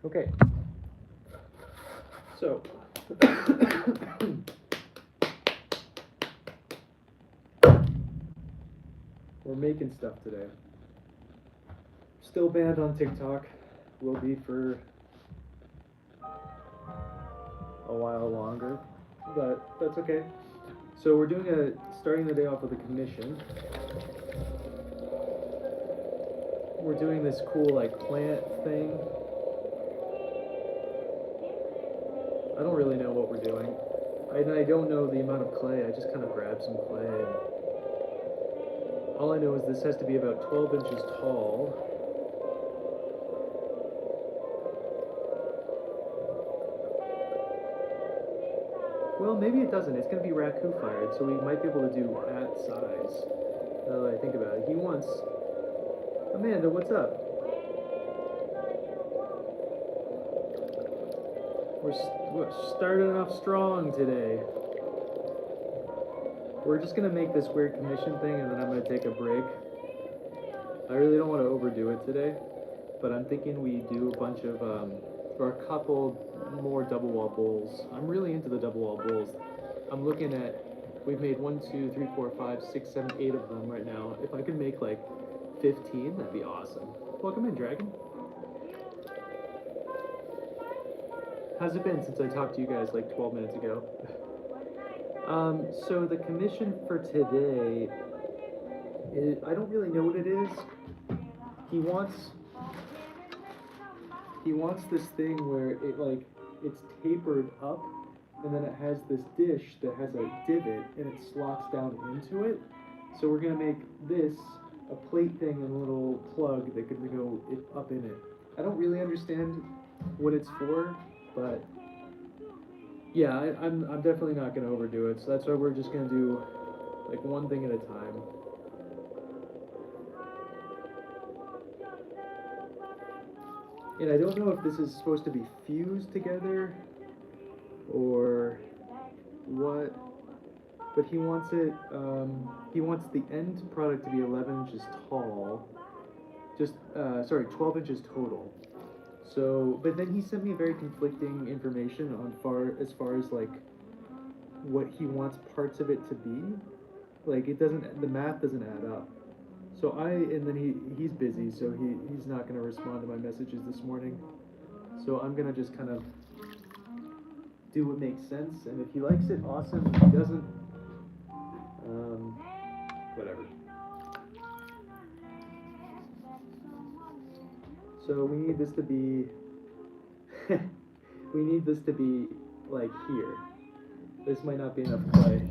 Okay. So, we're making stuff today. Still banned on TikTok. Will be for a while longer, but that's okay. So we're starting the day off with a commission. We're doing this cool like plant thing. I don't really know what we're doing. I don't know the amount of clay. I just kind of grabbed some clay. And all I know is this has to be about 12 inches tall. Well, maybe it doesn't. It's going to be raku fired, so we might be able to do that size. Now that I think about it. He wants... Amanda, what's up? We're starting off strong today. We're just going to make this weird commission thing, and then I'm going to take a break. I really don't want to overdo it today, but I'm thinking we do a bunch of, or a couple more double wall bowls. I'm really into the double wall bowls. I'm looking at, we've made 1, 2, 3, 4, 5, 6, 7, 8 of them right now. If I could make like 15, that'd be awesome. Welcome in, Dragon. How's it been since I talked to you guys like 12 minutes ago? So the commission for today, I don't really know what it is. He wants this thing where it's tapered up, and then it has this dish that has a divot, and it slots down into it. So we're gonna make this a plate thing and a little plug that could go up in it. I don't really understand what it's for, but yeah, I'm definitely not gonna overdo it. So that's why we're just gonna do like one thing at a time. And I don't know if this is supposed to be fused together or what, but he wants it, he wants the end product to be 11 inches tall, 12 inches total. So, but then he sent me very conflicting information as far as like what he wants parts of it to be. Like the math doesn't add up. So and then he's busy, so he's not going to respond to my messages this morning. So I'm going to just kind of do what makes sense, and if he likes it, awesome. If he doesn't, whatever. So we need this to be, like here. This might not be enough clay.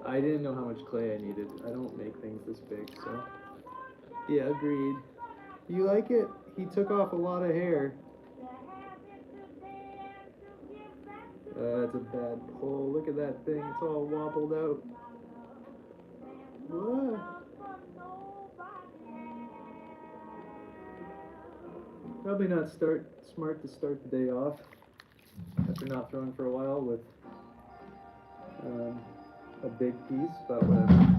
I didn't know how much clay I needed. I don't make things this big, so. Yeah, agreed. You like it? He took off a lot of hair. That's a bad pull. Look at that thing. It's all wobbled out. Whoa. Probably not smart to start the day off after not throwing for a while with a big piece, but whatever.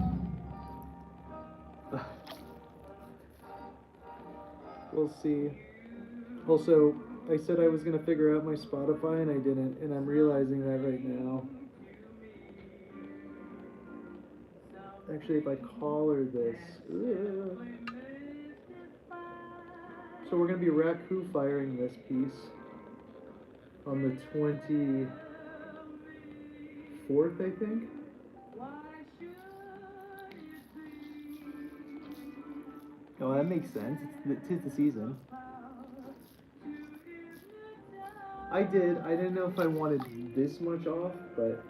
We'll see. Also, I said I was going to figure out my Spotify and I didn't, and I'm realizing that right now. Actually, if I collar this... So we're going to be raku firing this piece on the 24th, I think. Oh, that makes sense. It's the season. I didn't know if I wanted this much off, but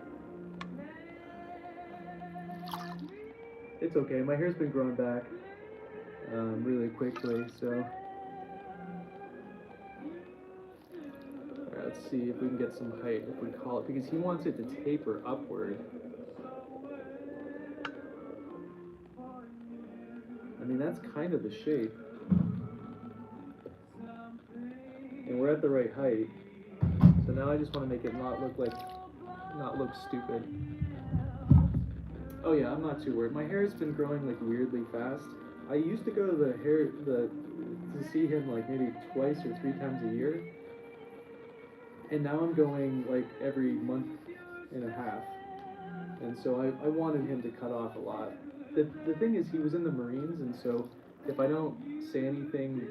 it's okay. My hair's been growing back really quickly, so let's see if we can get some height if we call it, because he wants it to taper upward. I mean, that's kind of the shape. And we're at the right height. So now I just want to make it not look stupid. Oh yeah, I'm not too worried. My hair's been growing like weirdly fast. I used to go to to see him like maybe twice or three times a year, and now I'm going like every month and a half. And so I wanted him to cut off a lot. The thing is, he was in the Marines, and so if I don't say anything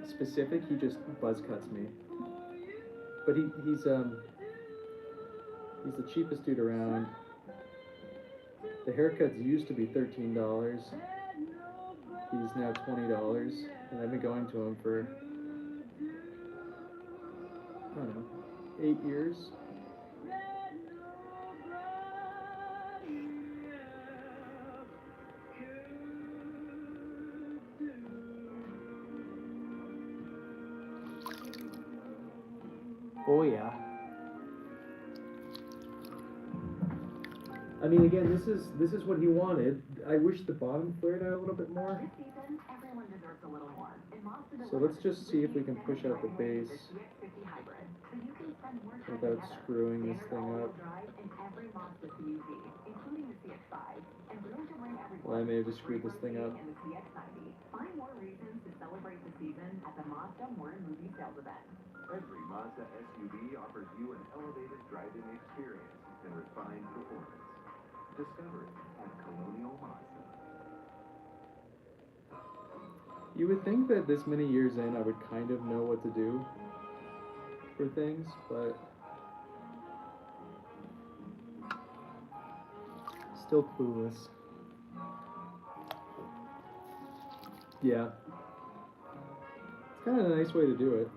specific, he just buzz cuts me. But he's the cheapest dude around. The haircuts used to be $13. He's now $20, and I've been going to him for I don't know, 8 years. Oh yeah. I mean, again, this is what he wanted. I wish the bottom flared out a little bit more. So let's just see if we can push out the base without screwing this thing up. Well, I may have just screwed this thing up. Find more reasons to celebrate the season at the Mazda More Movie Sales event. Every Mazda SUV offers you an elevated driving experience and refined performance. Discover it at Colonial Mazda. You would think that this many years in, I would kind of know what to do for things, but still clueless. Yeah. It's kind of a nice way to do it.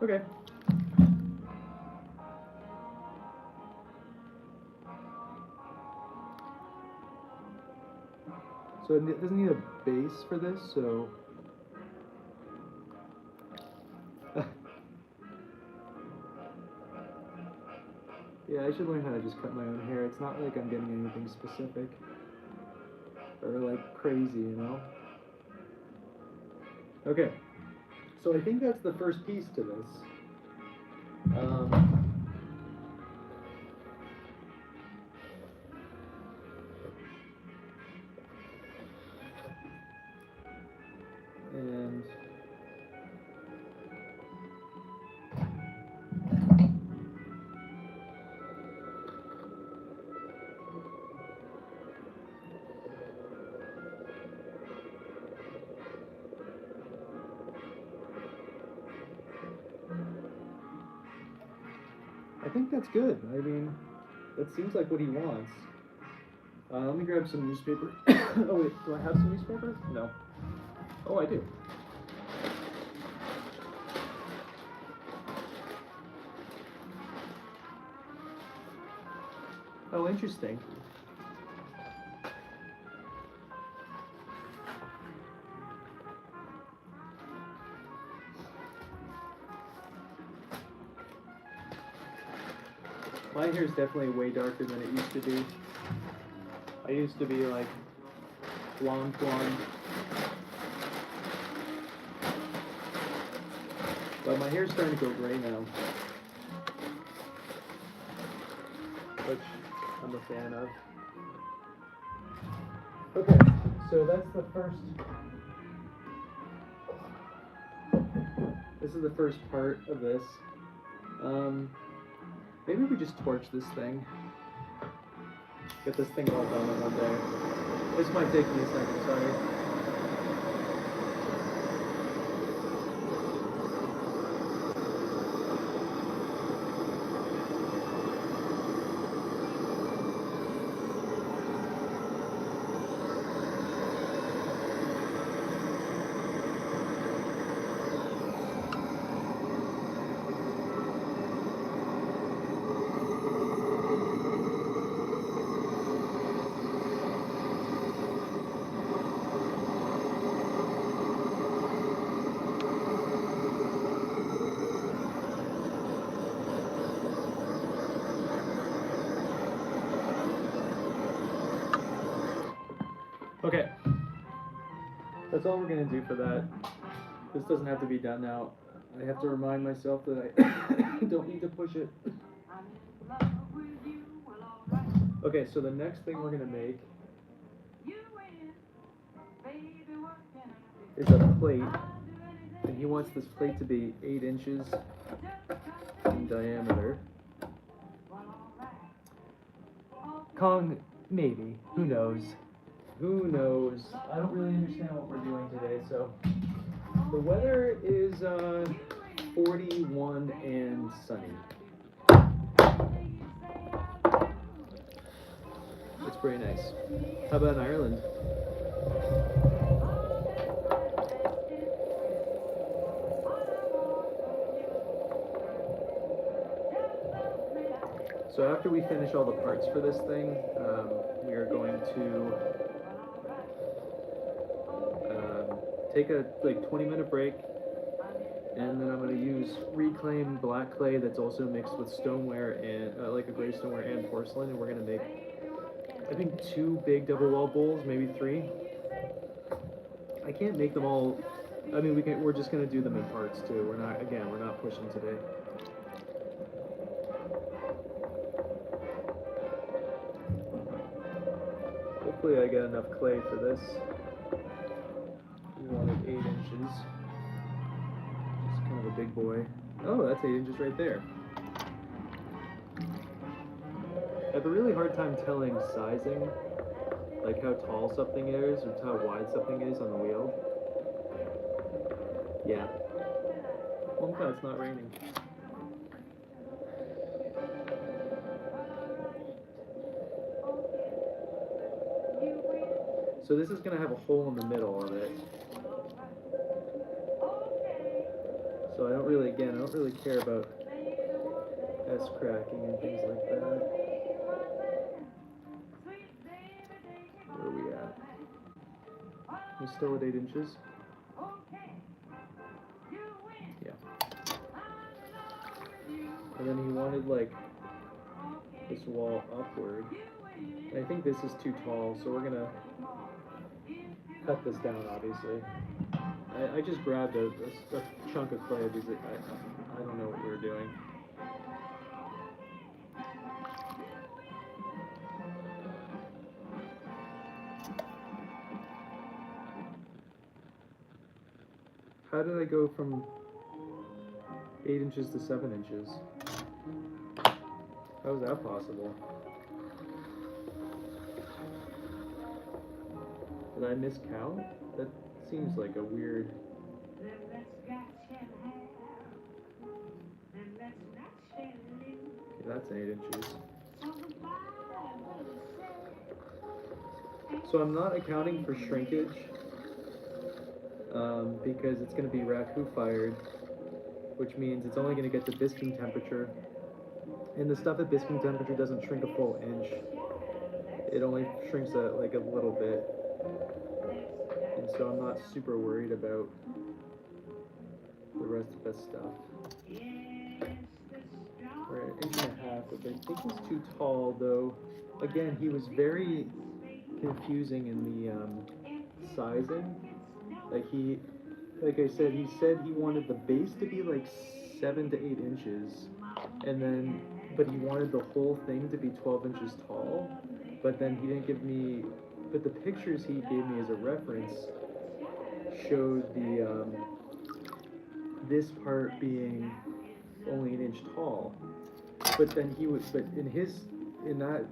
Okay. So it doesn't need a base for this, so yeah, I should learn how to just cut my own hair. It's not like I'm getting anything specific or like crazy, you know? Okay. So I think that's the first piece to this. And I think that's good. I mean, that seems like what he wants. Let me grab some newspaper. Oh wait, do I have some newspaper? No. Oh, I do. Oh, interesting. My hair is definitely way darker than it used to be. I used to be like blonde. But my hair's starting to go gray now, which I'm a fan of. Okay, so that's the first. This is the first part of this. Maybe we just torch this thing. Get this thing all done in one day. This might take me a second, sorry. Okay. That's all we're gonna do for that. This doesn't have to be done now. I have to remind myself that I don't need to push it. Okay, so the next thing we're gonna make is a plate, and he wants this plate to be 8 inches in diameter. Kong, maybe. Who knows? Who knows? I don't really understand what we're doing today, so. The weather is 41 and sunny. It's pretty nice. How about in Ireland? So after we finish all the parts for this thing, we are going to take a 20-minute break, and then I'm going to use reclaimed black clay that's also mixed with stoneware and like a gray stoneware and porcelain, and we're going to make, I think, 2 big double wall bowls, maybe 3. I can't make them all. I mean, we're just going to do them in parts too. We're not pushing today. Hopefully I get enough clay for this. We wanted 8 inches. It's kind of a big boy. Oh, that's 8 inches right there. I have a really hard time telling sizing, like how tall something is or how wide something is on the wheel. Yeah. Oh my God, it's not raining. So this is going to have a hole in the middle of it. So I don't really care about S cracking and things like that. Where are we at? We're still at 8 inches? Yeah. And then he wanted like this wall upward. And I think this is too tall, so we're gonna cut this down, obviously. I just grabbed a chunk of clay because I don't know what we were doing. How did I go from 8 inches to 7 inches? How is that possible? Did I miscount? That seems like a weird... Okay, that's 8 inches. So I'm not accounting for shrinkage because it's going to be raku fired, which means it's only going to get to bisking temperature. And the stuff at bisking temperature doesn't shrink a full inch. It only shrinks like a little bit. And so I'm not super worried about the rest of this stuff. We're at 1.5 inches, which I think is too tall, though. Again, he was very confusing in the sizing. Like I said, he said he wanted the base to be like 7 to 8 inches, and then, but he wanted the whole thing to be 12 inches tall. But then he didn't give me, but the pictures he gave me as a reference showed the this part being only 1 inch tall. But then but in that,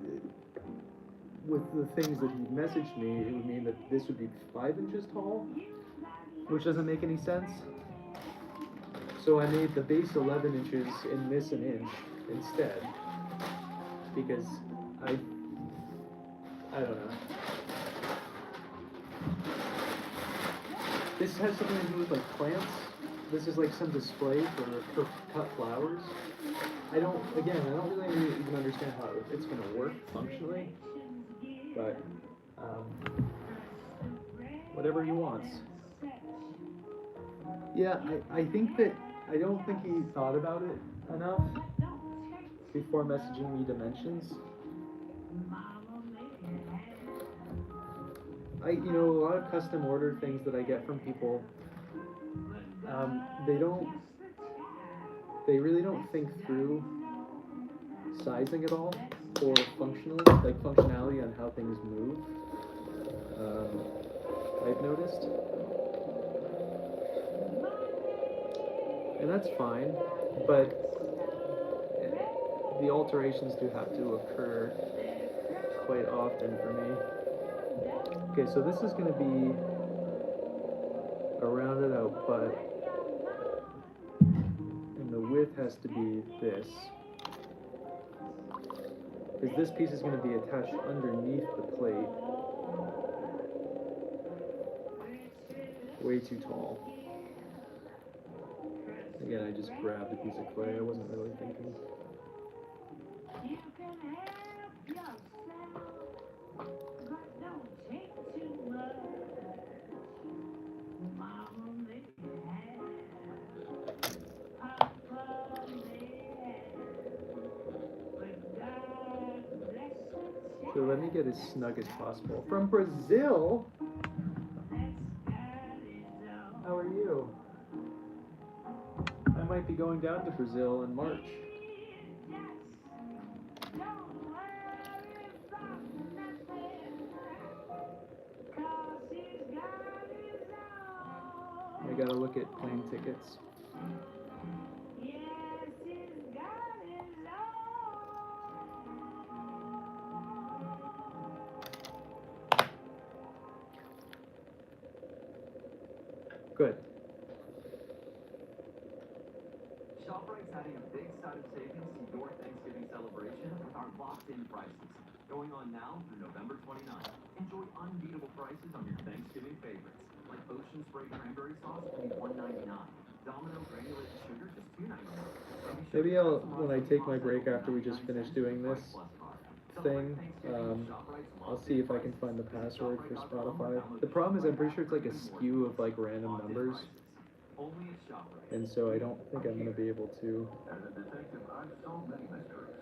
with the things that he messaged me, it would mean that this would be 5 inches tall, which doesn't make any sense. So I made the base 11 inches and this 1 inch instead, because I don't know. This has something to do with like plants. This is like some display for cut flowers. I don't really even understand how it's going to work functionally, but whatever he wants. Yeah, I think that, I don't think he thought about it enough before messaging me dimensions. a lot of custom order things that I get from people, they really don't think through sizing at all or functionality on how things move. I've noticed, and that's fine, but the alterations do have to occur quite often for me. Okay, so this is going to be a rounded out butt, and the width has to be this, because this piece is going to be attached underneath the plate. Way too tall. Again, I just grabbed a piece of clay. I wasn't really thinking. So let me get as snug as possible. From Brazil? How are you? I might be going down to Brazil in March. I gotta look at plane tickets. Good. ShopRite's adding a big side of savings to your Thanksgiving celebration with our locked-in prices. Going on now through November 29th. Enjoy unbeatable prices on your Thanksgiving favorites, like Ocean Spray Cranberry Sauce, only $1.99. Domino Granulated Sugar, just $2.99. Maybe when I take my break after we just finish doing this thing, I'll see if I can find the password for Spotify. The problem is I'm pretty sure it's like a skew of like random numbers, and so I don't think I'm going to be able to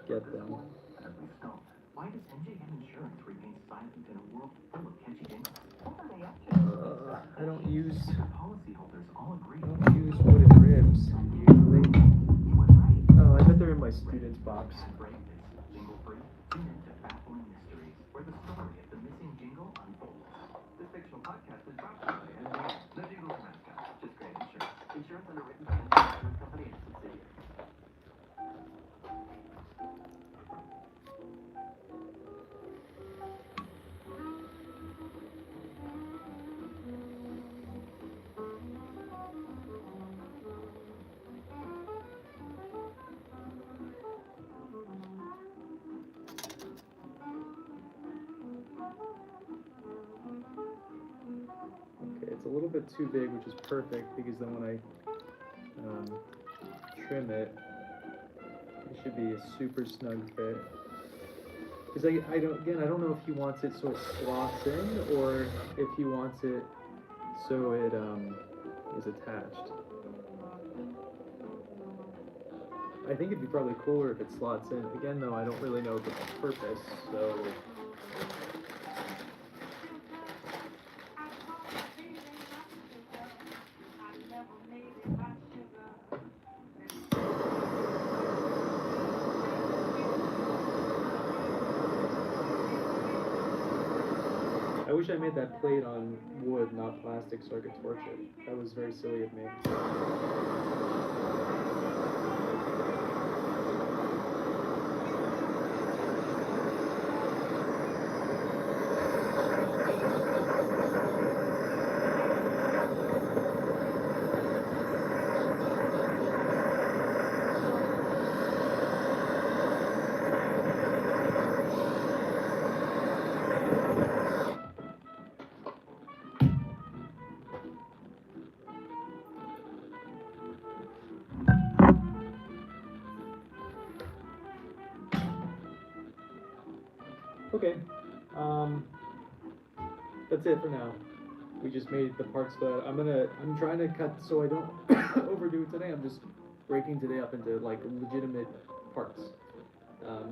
get them. Why does NJM Insurance remain silent in a world full of catchy jingles? I don't use Policyholders all agree. wooden ribs usually. Oh, I bet they're in my students box. Jingle free. Tune into Baffling Mysteries, where the story of the missing jingle unfolds. This fictional podcast is brought to you by NJM, the Jingles mascot. Just great insurance. Insurance underwritten by NJM Insurance Company and subsidiaries. Okay, it's a little bit too big, which is perfect, because then when I trim it, it should be a super snug fit. Because I don't know if he wants it so it slots in, or if he wants it so it is attached. I think it'd be probably cooler if it slots in. Again, though, I don't really know the purpose, so... I wish I made that plate on wood, not plastic, so I could torch it. That was very silly of me. Okay, that's it for now. We just made the parts that I'm trying to cut so I don't overdo it today. I'm just breaking today up into like legitimate parts.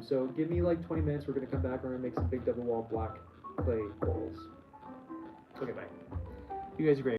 So give me like 20 minutes. We're gonna come back. We're gonna make some big double wall black clay bowls. Okay, bye. You guys are great.